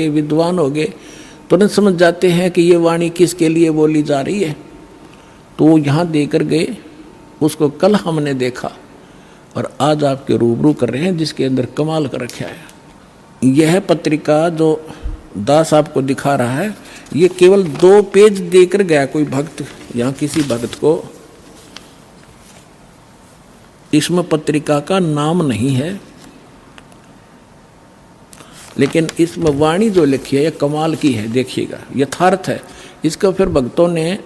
विद्वान हो गए, तुरंत समझ जाते हैं कि ये वाणी किसके लिए बोली जा रही है। तो वो यहाँ देकर गए, उसको कल हमने देखा और आज आपके रूबरू कर रहे हैं, जिसके अंदर कमाल कर रखा है। यह पत्रिका जो दास आपको दिखा रहा है, ये केवल 2 पेज देकर गया कोई भक्त, यहाँ किसी भक्त को इसमें पत्रिका का नाम नहीं है, लेकिन इसमें वाणी जो लिखी है ये कमाल की है। देखिएगा, यथार्थ है। इसका फिर भक्तों ने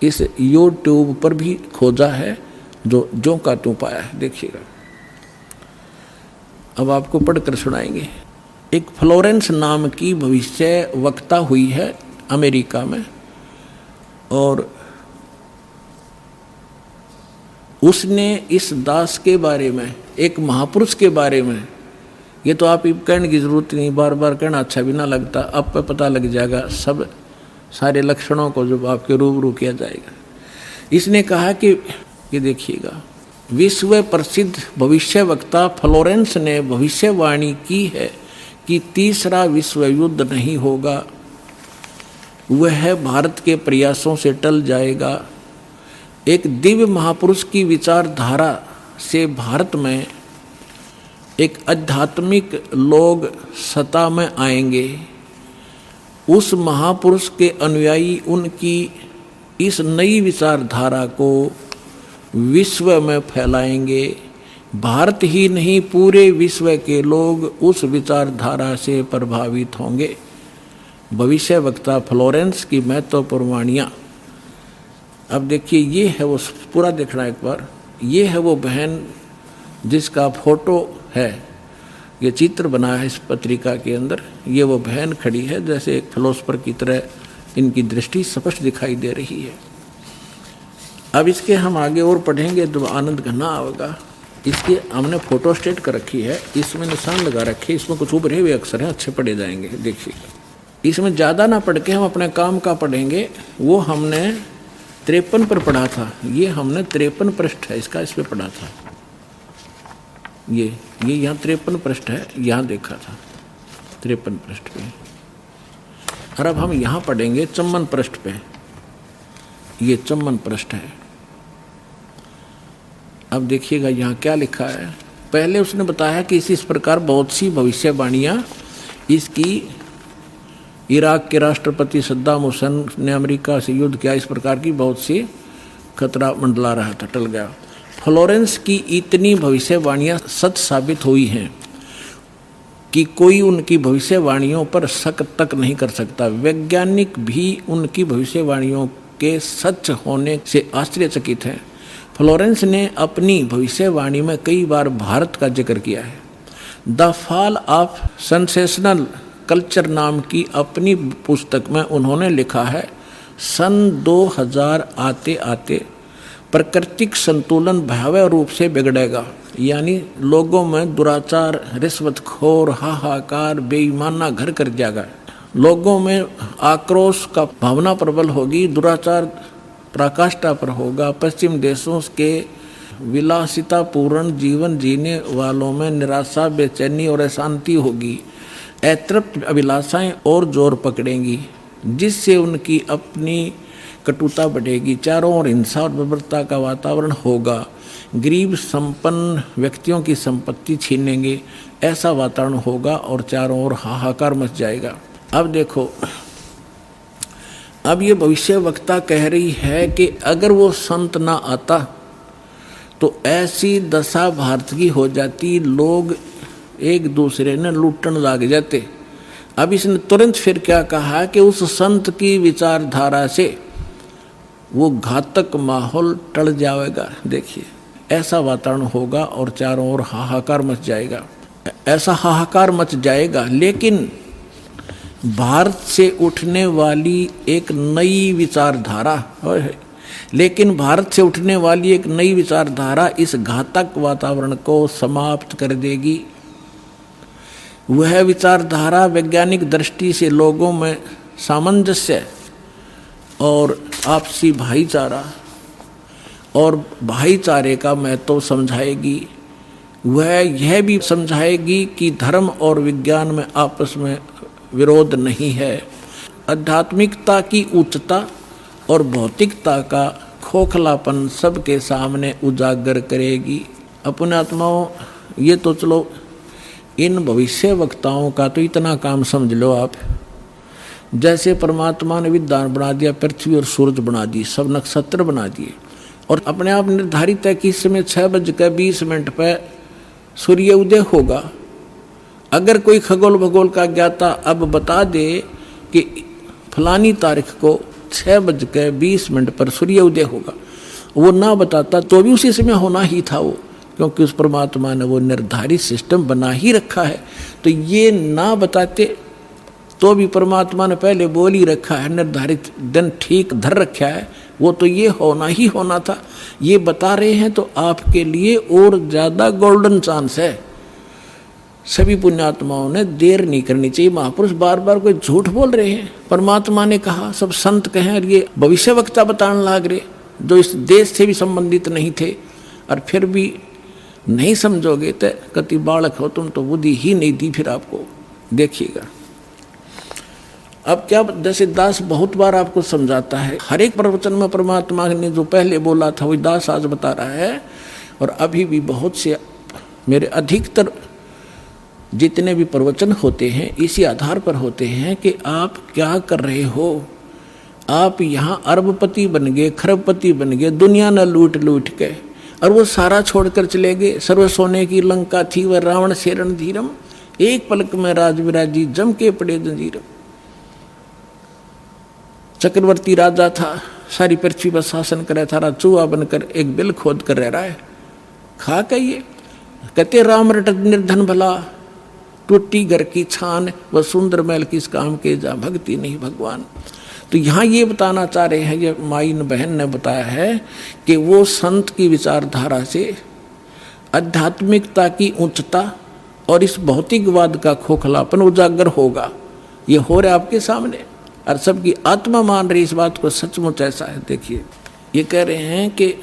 इस YouTube पर भी खोजा है, जो का त्यों पाया है। देखिएगा, अब आपको पढ़कर सुनाएंगे। एक फ्लोरेंस नाम की भविष्य वक्ता हुई है अमेरिका में, और उसने इस दास के बारे में, एक महापुरुष के बारे में, ये तो आप कहने की जरूरत नहीं, बार बार कहना अच्छा भी ना लगता, अब पे पता लग जाएगा सब सारे लक्षणों को जब आपके रूबरू किया जाएगा। इसने कहा कि ये देखिएगा, विश्व प्रसिद्ध भविष्य वक्ता फ्लोरेंस ने भविष्यवाणी की है कि तीसरा विश्व युद्ध नहीं होगा, वह भारत के प्रयासों से टल जाएगा। एक दिव्य महापुरुष की विचारधारा से भारत में एक आध्यात्मिक लोग सत्ता में आएंगे। उस महापुरुष के अनुयायी उनकी इस नई विचारधारा को विश्व में फैलाएंगे। भारत ही नहीं, पूरे विश्व के लोग उस विचारधारा से प्रभावित होंगे। भविष्य वक्ता फ्लोरेंस की महत्वपूर्ण वाणियाँ। अब देखिए, ये है वो, पूरा देखना एक बार। ये है वो बहन जिसका फोटो है, ये चित्र बना है इस पत्रिका के अंदर। ये वो बहन खड़ी है, जैसे एक फिलोसफर की तरह इनकी दृष्टि स्पष्ट दिखाई दे रही है। अब इसके हम आगे और पढ़ेंगे तो आनंद घना होगा। इसके हमने फोटो स्टेट कर रखी है, इसमें निशान लगा रखे, इसमें कुछ उभरे हुए अक्षर हैं, अच्छे पढ़े जाएंगे। देखिएगा, इसमें ज़्यादा ना पढ़ के हम अपने काम का पढ़ेंगे। वो हमने 53 पर पढ़ा था, ये हमने 53 पृष्ठ है इसका, इस पर पढ़ा था। ये यहाँ 53 पृष्ठ है, यहाँ देखा था 53 पृष्ठ पे। और अब हम यहाँ पढ़ेंगे 54 पृष्ठ पे। ये 54 पृष्ठ है। अब देखिएगा यहाँ क्या लिखा है। पहले उसने बताया कि इस प्रकार बहुत सी भविष्यवाणियाँ इसकी, इराक के राष्ट्रपति सद्दाम हुसैन ने अमेरिका से युद्ध किया, इस प्रकार की बहुत सी खतरा मंडला रहा था, टल गया। फ्लोरेंस की इतनी भविष्यवाणियाँ सच साबित हुई हैं कि कोई उनकी भविष्यवाणियों पर शक तक नहीं कर सकता। वैज्ञानिक भी उनकी भविष्यवाणियों के सच होने से आश्चर्यचकित हैं। फ्लोरेंस ने अपनी भविष्यवाणी में कई बार भारत का जिक्र किया है। The fall of sensational culture नाम की अपनी पुस्तक में उन्होंने लिखा है, सन 2000 आते आते प्राकृतिक संतुलन भयावह रूप से बिगड़ेगा। यानी लोगों में दुराचार, रिश्वतखोर, हाहाकार, बेईमाना घर कर जाएगा। लोगों में आक्रोश का भावना प्रबल होगी, दुराचार पराकाष्ठा पर होगा। पश्चिम देशों के विलासितापूर्ण जीवन जीने वालों में निराशा, बेचैनी और अशांति होगी। अतृप्त अभिलाषाएं और जोर पकड़ेंगी, जिससे उनकी अपनी कटुता बढ़ेगी। चारों ओर हिंसा और बर्बरता का वातावरण होगा। गरीब संपन्न व्यक्तियों की संपत्ति छीनेंगे, ऐसा वातावरण होगा और चारों ओर हाहाकार मच जाएगा। अब देखो, अब ये भविष्य वक्ता कह रही है कि अगर वो संत ना आता तो ऐसी दशा भारत की हो जाती, लोग एक दूसरे ने लूटने लग जाते। अब इसने तुरंत फिर क्या कहा कि उस संत की विचारधारा से वो घातक माहौल टल जाएगा। देखिए, ऐसा वातावरण होगा और चारों ओर हाहाकार मच जाएगा। ऐसा हाहाकार मच जाएगा, लेकिन भारत से उठने वाली एक नई विचारधारा, लेकिन भारत से उठने वाली एक नई विचारधारा इस घातक वातावरण को समाप्त कर देगी। वह विचारधारा वैज्ञानिक दृष्टि से लोगों में सामंजस्य और आपसी भाईचारा और भाईचारे का महत्व समझाएगी। वह यह भी समझाएगी कि धर्म और विज्ञान में आपस में विरोध नहीं है। आध्यात्मिकता की उच्चता और भौतिकता का खोखलापन सबके सामने उजागर करेगी। अपने आत्माओं, ये तो चलो इन भविष्य वक्ताओं का तो इतना काम समझ लो आप, जैसे परमात्मा ने विद्वान बना दिया, पृथ्वी और सूरज बना दी, सब नक्षत्र बना दिए, और अपने आप निर्धारित है कि इस समय 6:20 पर सूर्य उदय होगा। अगर कोई खगोल भगोल का ज्ञाता अब बता दे कि फलानी तारीख को 6:20 पर सूर्य उदय होगा, वो ना बताता तो भी उसी समय होना ही था वो, क्योंकि उस परमात्मा ने वो निर्धारित सिस्टम बना ही रखा है। तो ये ना बताते तो भी परमात्मा ने पहले बोल ही रखा है, निर्धारित दिन ठीक धर रखा है, वो तो ये होना ही होना था। ये बता रहे हैं तो आपके लिए और ज़्यादा गोल्डन चांस है। सभी पुण्यात्माओं ने देर नहीं करनी चाहिए। महापुरुष बार बार कोई झूठ बोल रहे हैं, परमात्मा ने कहा, सब संत कहें, और ये भविष्यवक्ता बताने लाग रहे जो इस देश से भी संबंधित नहीं थे, और फिर भी नहीं समझोगे तो कति बालक हो तुम, तो बुद्धि ही नहीं दी फिर आपको। देखिएगा अब क्या, जैसे दास बहुत बार आपको समझाता है, हर एक प्रवचन में परमात्मा ने जो पहले बोला था वही दास आज बता रहा है। और अभी भी बहुत से मेरे अधिकतर जितने भी प्रवचन होते हैं इसी आधार पर होते हैं कि आप क्या कर रहे हो। आप यहाँ अरबपति बन गए, खरबपति बन गए, दुनिया न लूट लूट के, और वो सारा छोड़कर चले गए। सर्व सोने की लंका थी वह रावण से रणधीरम, एक पलक में राज विराजी जम के पड़े जंजीरम। चक्रवर्ती राजा था, सारी पृथ्वी पर शासन करे, थारा चूहा बनकर एक बिल खोद कर रह रहा है। खा कहिए, कहते राम रट निर्धन भला, टूटी घर की छान, वह सुंदर महल किस काम के, जा भक्ति नहीं भगवान। तो यहाँ ये बताना चाह रहे हैं, ये माइन बहन ने बताया है कि वो संत की विचारधारा से आध्यात्मिकता की उच्चता और इस भौतिकवाद का खोखलापन उजागर होगा। ये हो रहा है आपके सामने, और सबकी आत्मा मान रही इस बात को, सचमुच ऐसा है। देखिए ये कह रहे हैं कि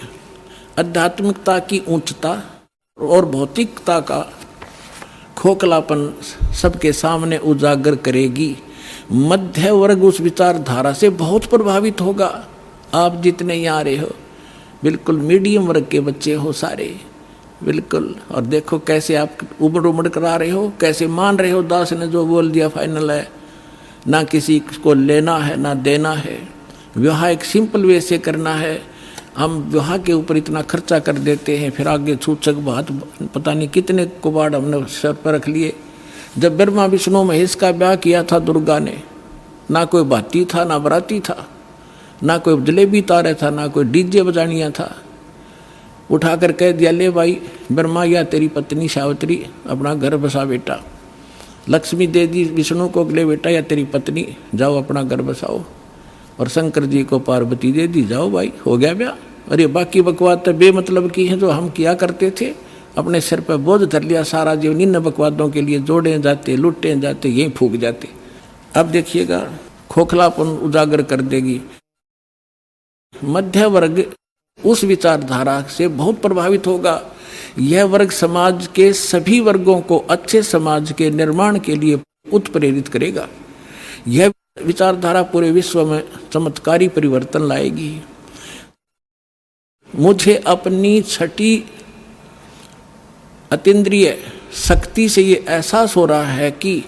आध्यात्मिकता की उच्चता और भौतिकता का खोखलापन सबके सामने उजागर करेगी। मध्य वर्ग उस विचारधारा से बहुत प्रभावित होगा। आप जितने यहाँ आ रहे हो बिल्कुल मीडियम वर्ग के बच्चे हो सारे, बिल्कुल, और देखो कैसे आप उमड़ उमड़ कर आ रहे हो, कैसे मान रहे हो दास ने जो बोल दिया फाइनल है, ना किसी को लेना है ना देना है। विवाह एक सिंपल वे से करना है। हम विवाह के ऊपर इतना खर्चा कर देते हैं, फिर आगे सूचक बात पता नहीं कितने कुबाड़ हमने सर पर रख लिए। जब ब्रह्मा विष्णु महेश का ब्याह किया था दुर्गा ने, ना कोई भाती था ना बराती था, ना कोई जलेबी तारे था, ना कोई डीजे बजानिया था। उठाकर कह दिया, ले भाई ब्रह्मा या तेरी पत्नी सावित्री अपना घर बसा बेटा। लक्ष्मी दे दी विष्णु को, ले बेटा या तेरी पत्नी जाओ अपना घर बसाओ। और शंकर जी को पार्वती दे दी, जाओ भाई हो गया ब्याह। और ये बाकी बकवाद तो बेमतलब की हैं जो हम किया करते थे, अपने सिर पर बोझ धर लिया सारा जीवन इन बकवादों के लिए, जोड़े जाते लुटे जाते यहीं फूक जाते। अब देखिएगा खोखलापन उजागर कर देगी। मध्य वर्ग उस विचारधारा से बहुत प्रभावित होगा। यह वर्ग समाज के सभी वर्गों को अच्छे समाज के निर्माण के लिए उत्प्रेरित करेगा। यह विचारधारा पूरे विश्व में चमत्कारी परिवर्तन लाएगी। मुझे अपनी छठी अतीन्द्रिय शक्ति से ये एहसास हो रहा है कि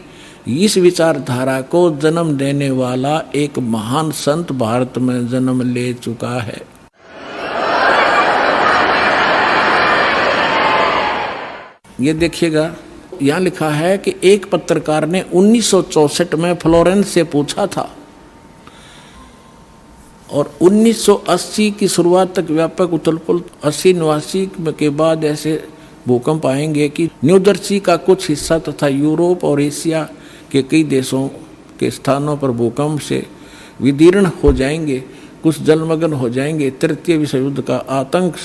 इस विचारधारा को जन्म देने वाला एक महान संत भारत में जन्म ले चुका है। ये देखिएगा, यहाँ लिखा है कि एक पत्रकार ने 1964 में फ्लोरेंस से पूछा था और 1980 की शुरुआत तक व्यापक उथल-पुथल 80-89 के बाद ऐसे भूकंप आएंगे कि न्यू जर्सी का कुछ हिस्सा तथा यूरोप और एशिया के कई देशों के स्थानों पर भूकंप से विदीर्ण हो जाएंगे, कुछ जलमग्न हो जाएंगे। तृतीय विश्व युद्ध का आतंक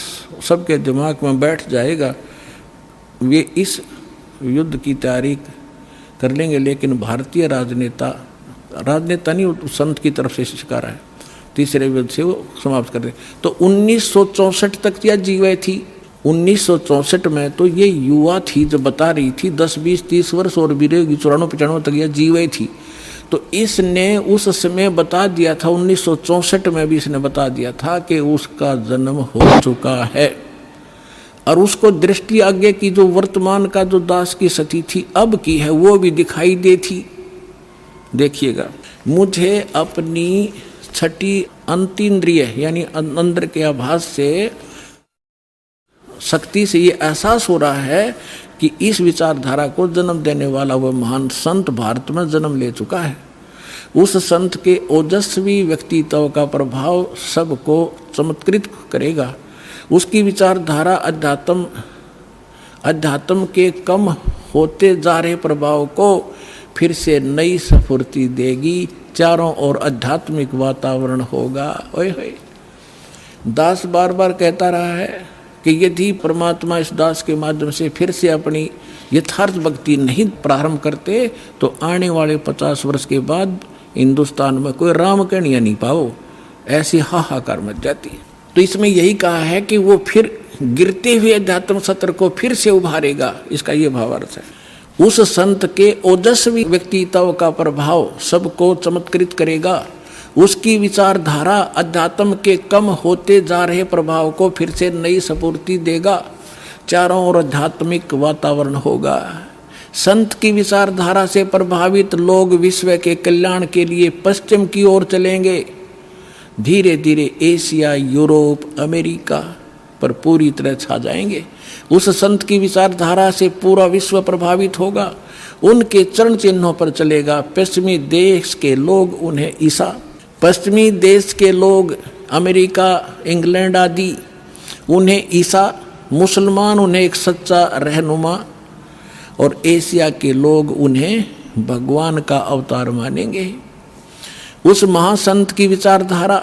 सबके दिमाग में बैठ जाएगा। वे इस युद्ध की तैयारी कर लेंगे, लेकिन भारतीय राजनेता नहीं, संत की तरफ से शिकार है, तीसरे युद्ध से वो समाप्त कर दें। तो 1964 तक यह जीवे थी। 1964 में तो ये युवा थी जो बता रही थी, 10, 20, 30 वर्ष और भी रहेगी, 94-95 तक यह जीवे थी। तो इसने उस समय बता दिया था, 1964 में भी इसने बता दिया था कि उसका जन्म हो चुका है। और उसको दृष्टि आगे की जो वर्तमान का जो दास की सती थी अब की है वो भी दिखाई देती। देखिएगा, मुझे अपनी छठी अंतीन्द्रिय यानी अंदर के आभास से शक्ति से ये एहसास हो रहा है कि इस विचारधारा को जन्म देने वाला वह महान संत भारत में जन्म ले चुका है। उस संत के ओजस्वी व्यक्तित्व का प्रभाव सबको चमत्कृत करेगा। उसकी विचारधारा अध्यात्म के कम होते जा रहे प्रभाव को फिर से नई स्फूर्ति देगी। चारों ओर आध्यात्मिक वातावरण होगा। ओए होए, दास बार बार कहता रहा है कि यदि परमात्मा इस दास के माध्यम से फिर से अपनी यथार्थ भक्ति नहीं प्रारंभ करते तो आने वाले 50 वर्ष के बाद हिंदुस्तान में कोई राम कहानियाँ नहीं पाओ, ऐसी हाहाकार मच जाती है। तो इसमें यही कहा है कि वो फिर गिरते हुए अध्यात्म सत्र को फिर से उभारेगा, इसका ये भावार्थ है। उस संत के ओजस्वी व्यक्तित्व का प्रभाव सबको चमत्कृत करेगा। उसकी विचारधारा अध्यात्म के कम होते जा रहे प्रभाव को फिर से नई स्फूर्ति देगा। चारों ओर आध्यात्मिक वातावरण होगा। संत की विचारधारा से प्रभावित लोग विश्व के कल्याण के लिए पश्चिम की ओर चलेंगे। धीरे धीरे एशिया, यूरोप, अमेरिका पर पूरी तरह छा जाएंगे। उस संत की विचारधारा से पूरा विश्व प्रभावित होगा। उनके चरण चिन्हों पर चलेगा। पश्चिमी देश के लोग उन्हें ईसा, पश्चिमी देश के लोग अमेरिका, इंग्लैंड आदि उन्हें ईसा, मुसलमान उन्हें एक सच्चा रहनुमा और एशिया के लोग उन्हें भगवान का अवतार मानेंगे। उस महासंत की विचारधारा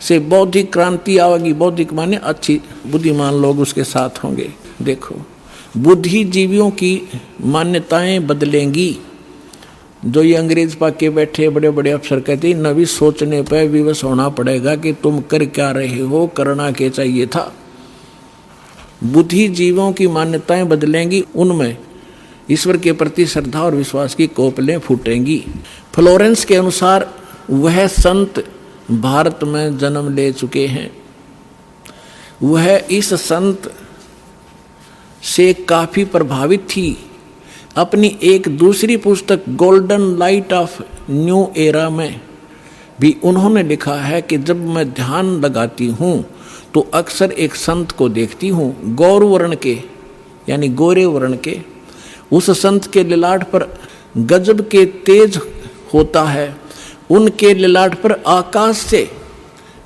से बौद्धिक क्रांति आएगी। बौद्धिक माने अच्छी बुद्धिमान लोग उसके साथ होंगे। देखो, बुद्धिजीवियों की मान्यताएं बदलेंगी। जो ये अंग्रेज पाके बैठे बड़े बड़े अफसर कहते हैं नवी सोचने पर विवश होना पड़ेगा कि तुम कर क्या रहे हो, करना क्या चाहिए था। बुद्धिजीवियों की मान्यताएं बदलेंगी, उनमें ईश्वर के प्रति श्रद्धा और विश्वास की कोपलें फूटेंगी। फ्लोरेंस के अनुसार वह संत भारत में जन्म ले चुके हैं। वह इस संत से काफी प्रभावित थी। अपनी एक दूसरी पुस्तक golden light of new era में भी उन्होंने लिखा है कि जब मैं ध्यान लगाती हूँ तो अक्सर एक संत को देखती हूँ, गौर वर्ण के यानी गोरे वर्ण के। उस संत के ललाट पर गजब के तेज होता है। उनके ललाट पर आकाश से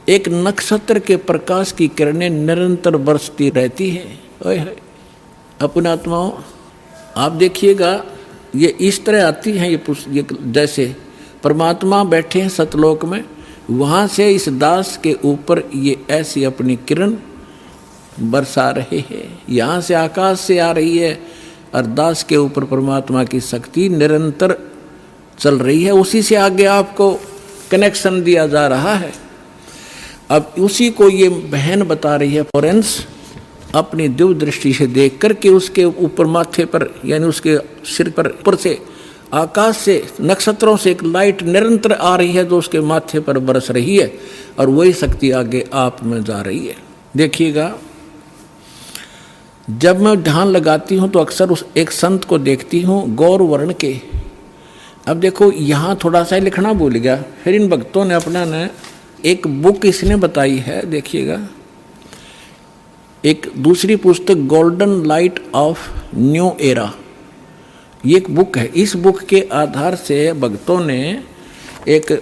एक नक्षत्र के प्रकाश की किरणें निरंतर बरसती रहती है। अपने आत्माओं, आप देखिएगा ये इस तरह आती हैं ये जैसे परमात्मा बैठे हैं सतलोक में, वहाँ से इस दास के ऊपर ये ऐसी अपनी किरण बरसा रहे हैं। यहाँ से आकाश से आ रही है और दास के ऊपर परमात्मा की शक्ति निरंतर चल रही है। उसी से आगे आपको कनेक्शन दिया जा रहा है। अब उसी को ये बहन बता रही है फ्लोरेंस, अपनी दिव्य दृष्टि से देख करके उसके ऊपर माथे पर यानी उसके सिर पर ऊपर से आकाश से नक्षत्रों से एक लाइट निरंतर आ रही है जो उसके माथे पर बरस रही है और वही शक्ति आगे आप में जा रही है। देखिएगा, जब मैं ध्यान लगाती हूँ तो अक्सर उस एक संत को देखती हूँ गौर वर्ण के। अब देखो यहाँ थोड़ा सा लिखना भूल गया, फिर इन भक्तों ने अपना ने एक बुक इसने बताई है। देखिएगा, एक दूसरी पुस्तक golden light of new era, ये एक बुक है। इस बुक के आधार से भक्तों ने एक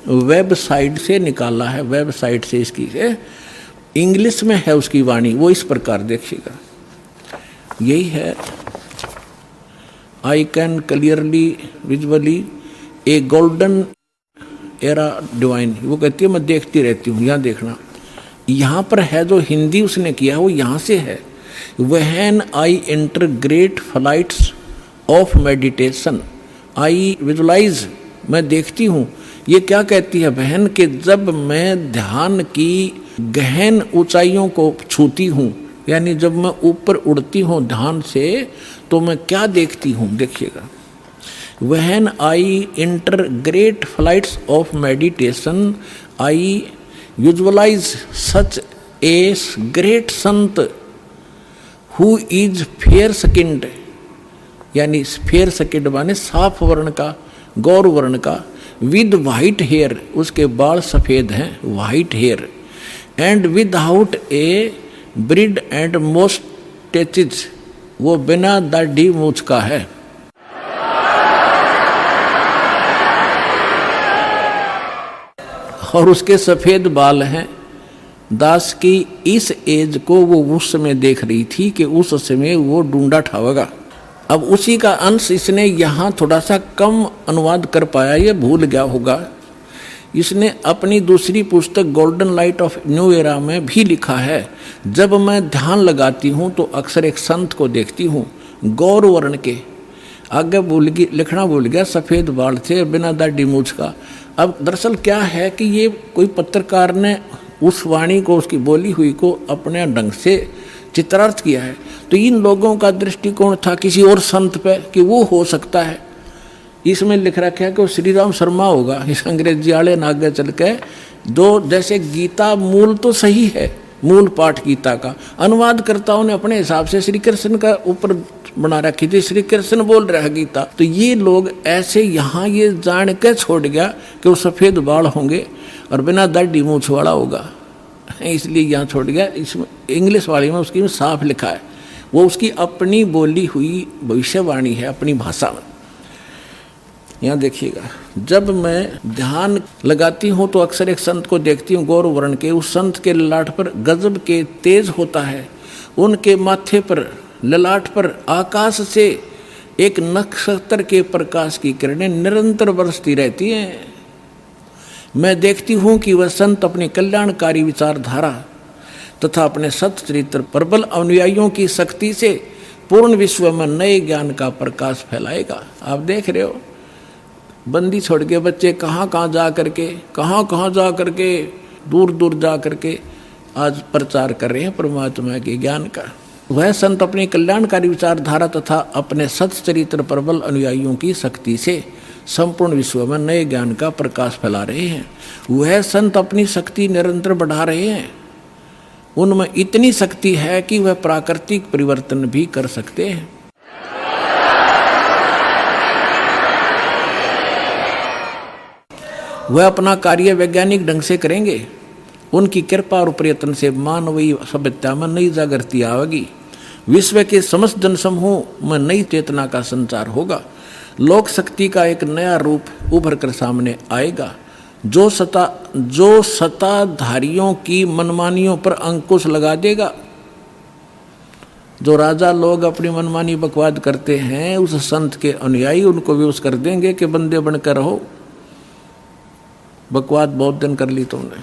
वेबसाइट से निकाला है, वेबसाइट से इसकी है, इंग्लिश में है उसकी वाणी। वो इस प्रकार देखिएगा, यही है, I can clearly visually A golden era divine. वो कहती है मैं देखती रहती हूँ। यहाँ देखना, यहाँ पर है जो हिंदी उसने किया है वो यहाँ से है। When I enter great flights of meditation I visualise, मैं देखती हूँ। ये क्या कहती है बहन कि जब मैं ध्यान की गहन ऊंचाइयों को छूती हूँ, यानी जब मैं ऊपर उड़ती हूँ ध्यान से, तो मैं क्या देखती हूँ। देखिएगा, When I enter great flights of meditation, I visualize such a great sant who is fair skinned, यानी फेयर skinned माने साफ वर्ण का, गौर वर्ण का, with white hair, उसके बाल सफेद हैं, white hair, and without a beard and mustaches, वो बिना दाढ़ी मूछ का है। और उसके सफेद बाल हैं। दास की इस एज को वो उस समय देख रही थी कि उस समय वो ढूंढा ठावेगा। अब उसी का अंश इसने यहाँ थोड़ा सा कम अनुवाद कर पाया, ये भूल गया होगा। इसने अपनी दूसरी पुस्तक golden light of new era में भी लिखा है, जब मैं ध्यान लगाती हूँ तो अक्सर एक संत को देखती हूँ, गौर वर्ण के, आगे लिखना भूल गया, सफ़ेद बाल थे, बिना दाढ़ी मूछ का। अब दरअसल क्या है कि ये कोई पत्रकार ने उस वाणी को, उसकी बोली हुई को अपने ढंग से चित्रार्थ किया है। तो इन लोगों का दृष्टिकोण था किसी और संत पे कि वो हो सकता है। इसमें लिख रखा है कि वो श्री राम शर्मा होगा। इस अंग्रेजी वाले ने आगे चल के दो, जैसे गीता मूल तो सही है, मूल पाठ गीता का, अनुवादकर्ताओं ने अपने हिसाब से श्री कृष्ण का ऊपर बना रखी थी, श्री कृष्ण बोल रहा है गीता। तो ये लोग ऐसे यहाँ ये जान के छोड़ गया कि वो सफ़ेद बाल होंगे और बिना दाढ़ी मूछ वाला होगा, इसलिए यहाँ छोड़ गया। इसमें इंग्लिश वाली में उसकी में साफ लिखा है, वो उसकी अपनी बोली हुई भविष्यवाणी है, अपनी भाषा में। यहाँ देखिएगा, जब मैं ध्यान लगाती हूँ तो अक्सर एक संत को देखती हूँ, गौर वर्ण के। उस संत के ललाट पर गजब के तेज होता है, उनके माथे पर, ललाट पर आकाश से एक नक्षत्र के प्रकाश की किरणें निरंतर बरसती रहती हैं। मैं देखती हूँ कि वह संत अपनी कल्याणकारी विचारधारा तथा अपने सच्चरित्र प्रबल अनुयायियों की शक्ति से पूर्ण विश्व में नए ज्ञान का प्रकाश फैलाएगा। आप देख रहे हो, बंदी छोड़ के बच्चे कहाँ कहाँ जा करके दूर दूर जा करके आज प्रचार कर रहे हैं परमात्मा के ज्ञान का। वह संत अपनी कल्याणकारी विचारधारा तथा अपने सच्चरित्र प्रबल अनुयायियों की शक्ति से संपूर्ण विश्व में नए ज्ञान का प्रकाश फैला रहे हैं। वह संत अपनी शक्ति निरंतर बढ़ा रहे हैं। उनमें इतनी शक्ति है कि वह प्राकृतिक परिवर्तन भी कर सकते हैं। वह अपना कार्य वैज्ञानिक ढंग से करेंगे। उनकी कृपा और प्रयत्न से मानवीय सभ्यता में नई जागृति आएगी। विश्व के समस्त जनसमूह में नई चेतना का संचार होगा। लोक शक्ति का एक नया रूप उभर कर सामने आएगा, जो सत्ताधारियों की मनमानियों पर अंकुश लगा देगा। जो राजा लोग अपनी मनमानी बकवाद करते हैं, उस संत के अनुयायी उनको विवश कर देंगे कि बंदे बनकर रहो, बकवाद बहुत दिन कर ली तुमने।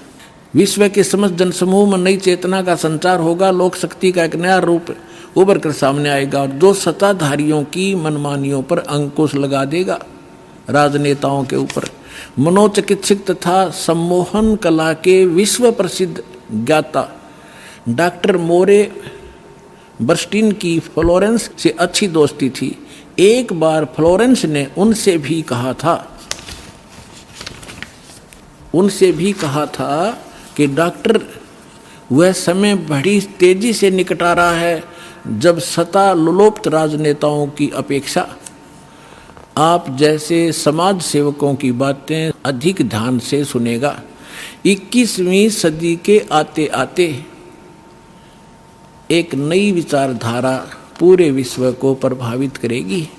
विश्व के समस्त जनसमूह में नई चेतना का संचार होगा। लोक शक्ति का एक नया रूप उभर कर सामने आएगा और जो सत्ताधारियों की मनमानियों पर अंकुश लगा देगा, राजनेताओं के ऊपर। मनोचिकित्सक तथा सम्मोहन कला के विश्व प्रसिद्ध ज्ञाता डॉक्टर मोरे बर्स्टीन की फ्लोरेंस से अच्छी दोस्ती थी। एक बार फ्लोरेंस ने उनसे भी कहा था कि डॉक्टर, वह समय बड़ी तेजी से निकट आ रहा है जब सत्ता लोलुप्त राजनेताओं की अपेक्षा आप जैसे समाज सेवकों की बातें अधिक ध्यान से सुनेगा। 21वीं सदी के आते आते एक नई विचारधारा पूरे विश्व को प्रभावित करेगी।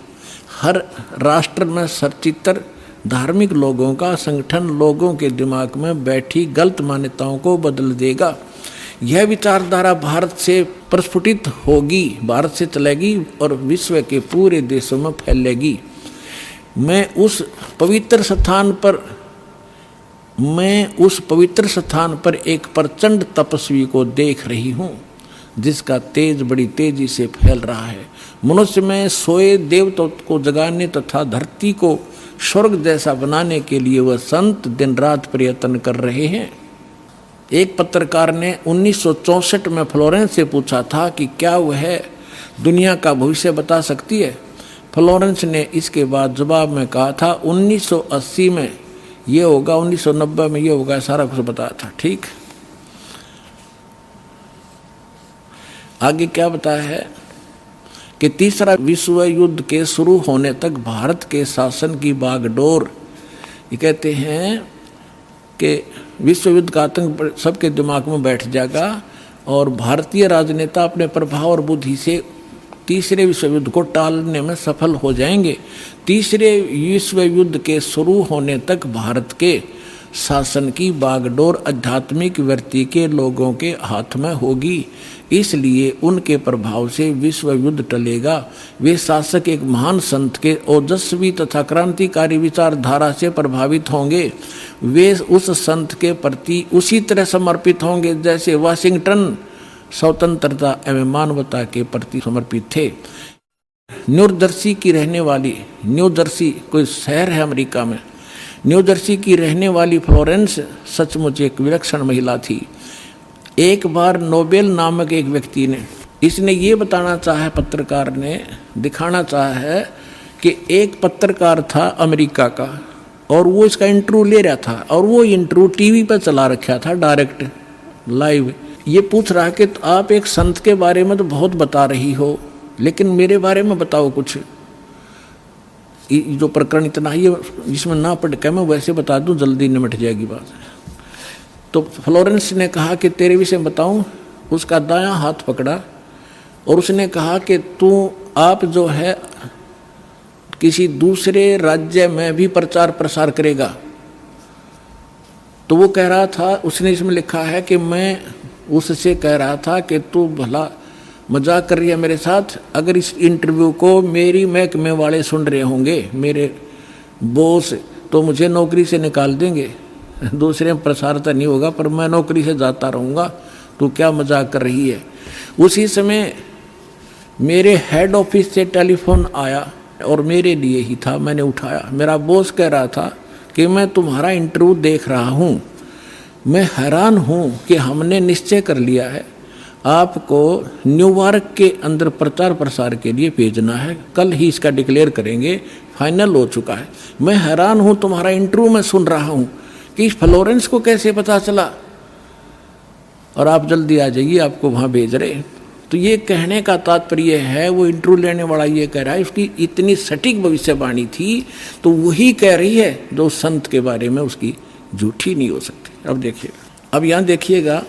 हर राष्ट्र में सचित्र धार्मिक लोगों का संगठन लोगों के दिमाग में बैठी गलत मान्यताओं को बदल देगा। यह विचारधारा भारत से प्रस्फुटित होगी, भारत से चलेगी और विश्व के पूरे देशों में फैलेगी। मैं उस पवित्र स्थान पर एक प्रचंड तपस्वी को देख रही हूँ, जिसका तेज बड़ी तेजी से फैल रहा है। मनुष्य में सोए देवताओं को जगाने तथा धरती को स्वर्ग जैसा बनाने के लिए वह संत दिन रात प्रयत्न कर रहे हैं। एक पत्रकार ने 1964 में फ्लोरेंस से पूछा था कि क्या वह दुनिया का भविष्य बता सकती है। फ्लोरेंस ने इसके बाद जवाब में कहा था 1980 में ये होगा, 1990 में ये होगा, सारा कुछ बताया था। ठीक, आगे क्या बताया है कि तीसरा विश्व युद्ध के शुरू होने तक भारत के शासन की बागडोर, ये कहते हैं कि विश्व युद्ध का आतंक सबके दिमाग में बैठ जाएगा और भारतीय राजनेता अपने प्रभाव और बुद्धि से तीसरे विश्व युद्ध को टालने में सफल हो जाएंगे। तीसरे विश्व युद्ध के शुरू होने तक भारत के शासन की बागडोर आध्यात्मिक वृत्ति के लोगों के हाथ में होगी, इसलिए उनके प्रभाव से विश्व युद्ध टलेगा। वे शासक एक महान संत के ओजस्वी तथा क्रांतिकारी विचारधारा से प्रभावित होंगे। वे उस संत के प्रति उसी तरह समर्पित होंगे जैसे वाशिंगटन स्वतंत्रता एवं मानवता के प्रति समर्पित थे। न्यू जर्सी की रहने वाली, न्यू जर्सी कोई शहर है अमेरिका में, न्यू जर्सी की रहने वाली फ्लोरेंस सचमुच एक विलक्षण महिला थी। एक बार नोबेल नामक एक व्यक्ति ने, इसने ये बताना चाहा, पत्रकार ने दिखाना चाहा है कि एक पत्रकार था अमेरिका का और वो इसका इंटरव्यू ले रहा था और वो इंटरव्यू टीवी पर चला रखा था डायरेक्ट लाइव। ये पूछ रहा कि तो आप एक संत के बारे में तो बहुत बता रही हो, लेकिन मेरे बारे में बताओ कुछ। जो प्रकरण इतना ही जिसमें ना पढ़ के मैं वैसे बता दूं, जल्दी निमट जाएगी बात। तो फ्लोरेंस ने कहा कि तेरे विषय बताऊं। उसका दायां हाथ पकड़ा और उसने कहा कि आप जो है किसी दूसरे राज्य में भी प्रचार प्रसार करेगा। तो वो कह रहा था, उसने इसमें लिखा है कि मैं उससे कह रहा था कि तू भला मजाक कर रही है मेरे साथ। अगर इस इंटरव्यू को मेरी महकमे वाले सुन रहे होंगे, मेरे बॉस, तो मुझे नौकरी से निकाल देंगे। दूसरे में प्रसार तो नहीं होगा पर मैं नौकरी से जाता रहूँगा। तू क्या मजाक कर रही है। उसी समय मेरे हेड ऑफिस से टेलीफोन आया और मेरे लिए ही था, मैंने उठाया। मेरा बॉस कह रहा था कि मैं तुम्हारा इंटरव्यू देख रहा हूँ, मैं हैरान हूँ कि हमने निश्चय कर लिया है आपको न्यूयॉर्क के अंदर प्रचार प्रसार के लिए भेजना है। कल ही इसका डिक्लेयर करेंगे, फाइनल हो चुका है। मैं हैरान हूँ, तुम्हारा इंटरव्यू मैं सुन रहा हूँ कि इस फ्लोरेंस को कैसे पता चला और आप जल्दी आ जाइए, आपको वहाँ भेज रहे। तो ये कहने का तात्पर्य है, वो इंटरव्यू लेने वाला ये कह रहा है उसकी इतनी सटीक भविष्यवाणी थी तो वही कह रही है जो संत के बारे में उसकी झूठी नहीं हो सकती। अब देखिएगा, अब यहाँ देखिएगा,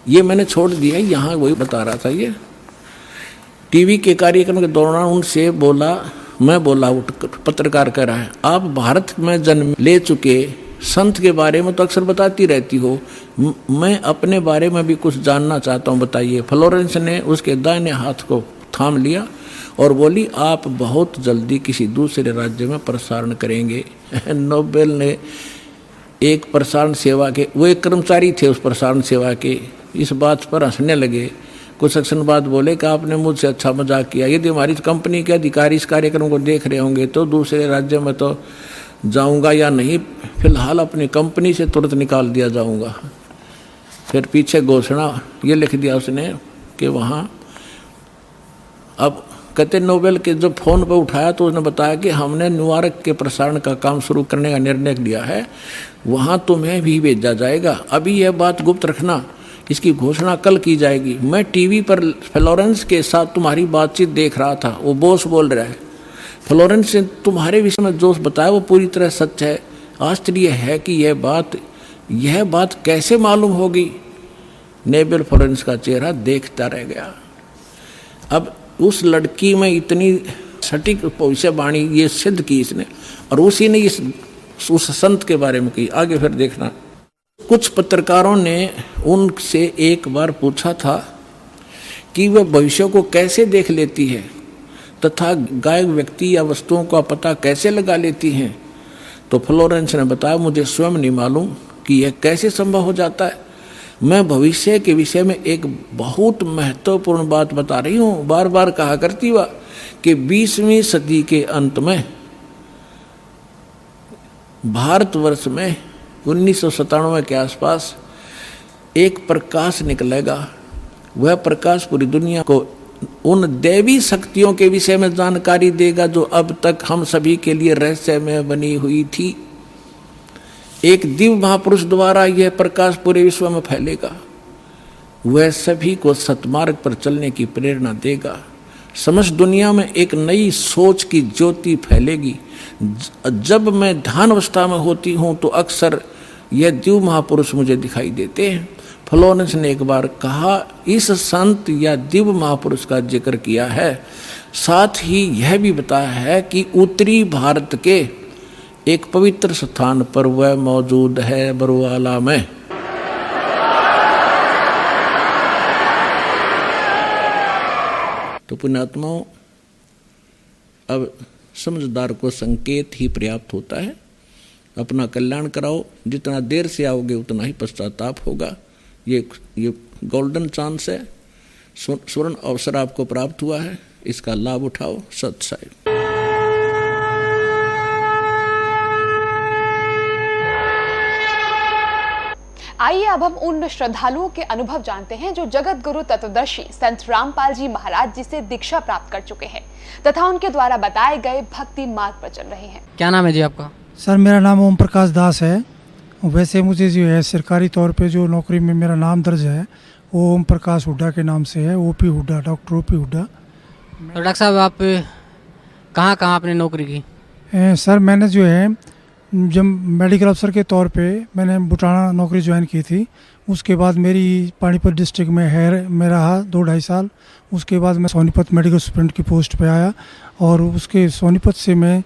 ये मैंने छोड़ दिया, यहाँ वही बता रहा था। ये टीवी के कार्यक्रम के दौरान उनसे बोला, मैं बोला, पत्रकार कह रहा है, आप भारत में जन्म ले चुके संत के बारे में तो अक्सर बताती रहती हो, मैं अपने बारे में भी कुछ जानना चाहता हूँ, बताइए। फ्लोरेंस ने उसके दाहिने हाथ को थाम लिया और बोली, आप बहुत जल्दी किसी दूसरे राज्य में प्रसारण करेंगे। नोबेल ने एक प्रसारण सेवा के, वो एक कर्मचारी थे उस प्रसारण सेवा के, इस बात पर हंसने लगे। कुछ क्षण बाद बोले कि आपने मुझसे अच्छा मजाक किया। यदि हमारी कंपनी के अधिकारी इस कार्यक्रम को देख रहे होंगे तो दूसरे राज्य में तो जाऊंगा या नहीं, फिलहाल अपनी कंपनी से तुरंत निकाल दिया जाऊंगा। फिर पीछे घोषणा ये लिख दिया उसने कि वहाँ, अब कहते नोबेल के जब फ़ोन पर उठाया तो उसने बताया कि हमने न्यूयॉर्क के प्रसारण का काम शुरू करने का निर्णय लिया है, वहाँ तुम्हें भी भेजा जाएगा। अभी यह बात गुप्त रखना, इसकी घोषणा कल की जाएगी। मैं टीवी पर फ्लोरेंस के साथ तुम्हारी बातचीत देख रहा था, वो बॉस बोल रहा है। फ्लोरेंस ने तुम्हारे विषय में जो बताया वो पूरी तरह सच है। आश्चर्य है कि यह बात कैसे मालूम होगी। नोबेल फ्लोरेंस का चेहरा देखता रह गया। अब उस लड़की में इतनी सटीक भविष्यवाणी ये सिद्ध की इसने, और उसी ने उस संत के बारे में की। आगे फिर देखना, कुछ पत्रकारों ने उनसे एक बार पूछा था कि वह भविष्य को कैसे देख लेती है तथा गायब व्यक्ति या वस्तुओं का पता कैसे लगा लेती हैं। तो फ्लोरेंस ने बताया, मुझे स्वयं नहीं मालूम कि यह कैसे संभव हो जाता है। मैं भविष्य के विषय में एक बहुत महत्वपूर्ण बात बता रही हूँ। बार बार कहा करती वह कि 20वीं सदी के अंत में भारतवर्ष में 1997 के आसपास एक प्रकाश निकलेगा। वह प्रकाश पूरी दुनिया को उन दैवी शक्तियों के विषय में जानकारी देगा जो अब तक हम सभी के लिए रहस्यमय बनी हुई थी। एक दिव्य महापुरुष द्वारा यह प्रकाश पूरे विश्व में फैलेगा। वह सभी को सतमार्ग पर चलने की प्रेरणा देगा। समस्त दुनिया में एक नई सोच की ज्योति फैलेगी। जब मैं ध्यान अवस्था में होती हूँ तो अक्सर यह दिव्य महापुरुष मुझे दिखाई देते हैं। फ्लोरेंस ने एक बार कहा, इस संत या दिव्य महापुरुष का जिक्र किया है, साथ ही यह भी बताया है कि उत्तरी भारत के एक पवित्र स्थान पर वह मौजूद है, बरवाला में। तो पुण्यात्माओं, अब समझदार को संकेत ही पर्याप्त होता है। अपना कल्याण कराओ, जितना देर से आओगे उतना ही पश्चाताप होगा। ये गोल्डन चांस है, स्वर्ण अवसर आपको प्राप्त हुआ है, इसका लाभ उठाओ। सत साहिब। आइए अब हम उन श्रद्धालुओं के अनुभव जानते हैं जो जगत गुरु तत्वदर्शी संत रामपाल जी महाराज जी से दीक्षा प्राप्त कर चुके हैं तथा उनके द्वारा बताए गए भक्ति मार्ग पर चल रहे हैं। क्या नाम है जी आपका? सर, मेरा नाम ओम प्रकाश दास है। वैसे मुझे जो है सरकारी तौर पे जो नौकरी में मेरा नाम दर्ज है वो ओम प्रकाश हुड्डा के नाम से है, OP Hooda, doctor OP Hooda. तो डॉक्टर साहब, आप कहाँ कहाँ आपने नौकरी की? सर, मैंने जो है जब मेडिकल अफसर के तौर पे मैंने बुटाना नौकरी ज्वाइन की थी। उसके बाद मेरी पानीपत डिस्ट्रिक्ट में रहा 2-2.5 साल। उसके बाद मैं सोनीपत मेडिकल सुपरिटेंडेंट की पोस्ट पे आया और उसके सोनीपत से मैं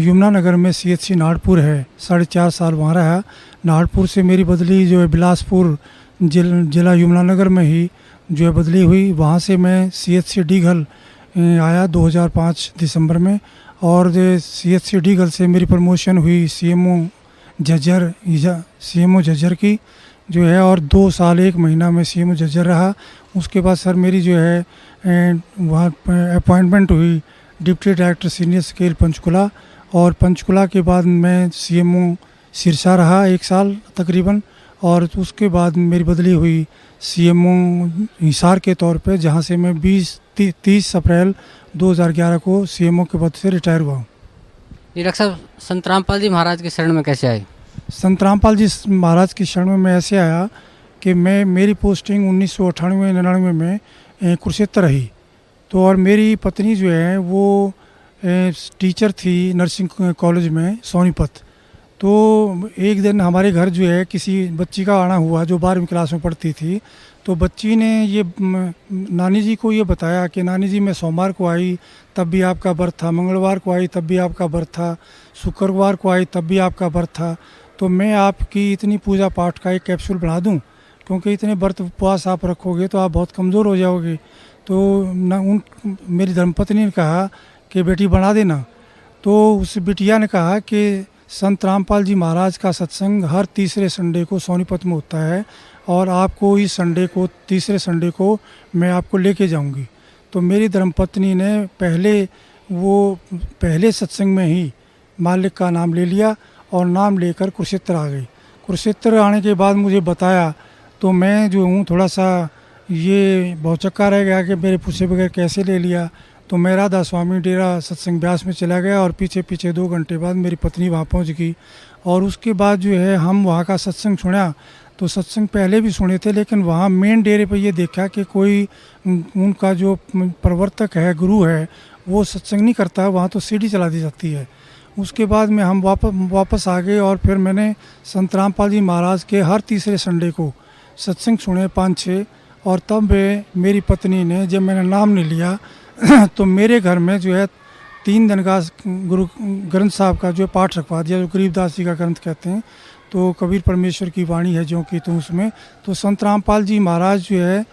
यमुनानगर में CHC नागपुर है 4.5 साल वहाँ रहा। नागपुर से मेरी बदली जो है बिलासपुर जिला यमुनानगर में ही जो है बदली हुई। वहाँ से मैं CHC डीघल आया 2005 दिसंबर में और CHC डीघल से मेरी प्रमोशन हुई CMO झज्जर की जो है, और 2 साल 1 महीना में CMO झज्जर रहा। उसके बाद सर मेरी जो है वहाँ अपॉइंटमेंट हुई deputy director senior scale Panchkula, और पंचकुला के बाद मैं CMO सिरसा रहा 1 साल तकरीबन, और उसके बाद मेरी बदली हुई CMO हिसार के तौर पे, जहाँ से मैं 30 अप्रैल 2011 को CMO के पद से रिटायर हुआ हूँ। जी डॉक्टर साहब, संत रामपाल जी महाराज के शरण में कैसे आए? संत रामपाल जी महाराज की शरण में मैं ऐसे आया कि मेरी पोस्टिंग 1998-99 में कुरुक्षेत्र रही। तो और मेरी पत्नी जो है वो टीचर थी नर्सिंग कॉलेज में सोनीपत। तो एक दिन हमारे घर जो है किसी बच्ची का आना हुआ जो 12वीं क्लास में पढ़ती थी। तो बच्ची ने ये नानी जी को ये बताया कि नानी जी मैं सोमवार को आई तब भी आपका व्रत था, मंगलवार को आई तब भी आपका व्रत था, शुक्रवार को आई तब भी आपका व्रत था। तो मैं आपकी इतनी पूजा पाठ का एक कैप्सूल बना दूं, क्योंकि इतने व्रत उपवास आप रखोगे तो आप बहुत कमज़ोर हो जाओगे। तो मेरी धर्मपत्नी ने कहा कि बेटी बना देना। तो उस बिटिया ने कहा कि संत रामपाल जी महाराज का सत्संग हर तीसरे संडे को सोनीपत में होता है और आपको इस संडे को, तीसरे संडे को मैं आपको लेके जाऊंगी। तो मेरी धर्मपत्नी ने पहले सत्संग में ही मालिक का नाम ले लिया और नाम लेकर कुरुक्षेत्र आ गई। कुरुक्षेत्र आने के बाद मुझे बताया तो मैं जो हूँ थोड़ा सा ये भौचक्का रह गया कि मेरे पूछे बगैर कैसे ले लिया। तो मैं राधा स्वामी डेरा सत्संग ब्यास में चला गया और पीछे 2 घंटे बाद मेरी पत्नी वहाँ पहुँच गई। और उसके बाद जो है हम वहाँ का सत्संग सुना। तो सत्संग पहले भी सुने थे, लेकिन वहाँ मेन डेरे पे ये देखा कि कोई उनका जो प्रवर्तक है, गुरु है, वो सत्संग नहीं करता है, वहाँ तो सीढ़ी चला दी जाती है। उसके बाद में हम वापस आ गए और फिर मैंने संत रामपाल जी महाराज के हर तीसरे संडे को सत्संग सुने 5-6। और तब मेरी पत्नी ने जब मैंने नाम नहीं लिया तो मेरे घर में जो है 3 दिन का गुरु ग्रंथ साहब का जो पाठ रखवा दिया, जो गरीबदास जी का ग्रंथ कहते हैं। तो कबीर परमेश्वर की वाणी है जो कि तो उसमें तो संत रामपाल जी महाराज जो है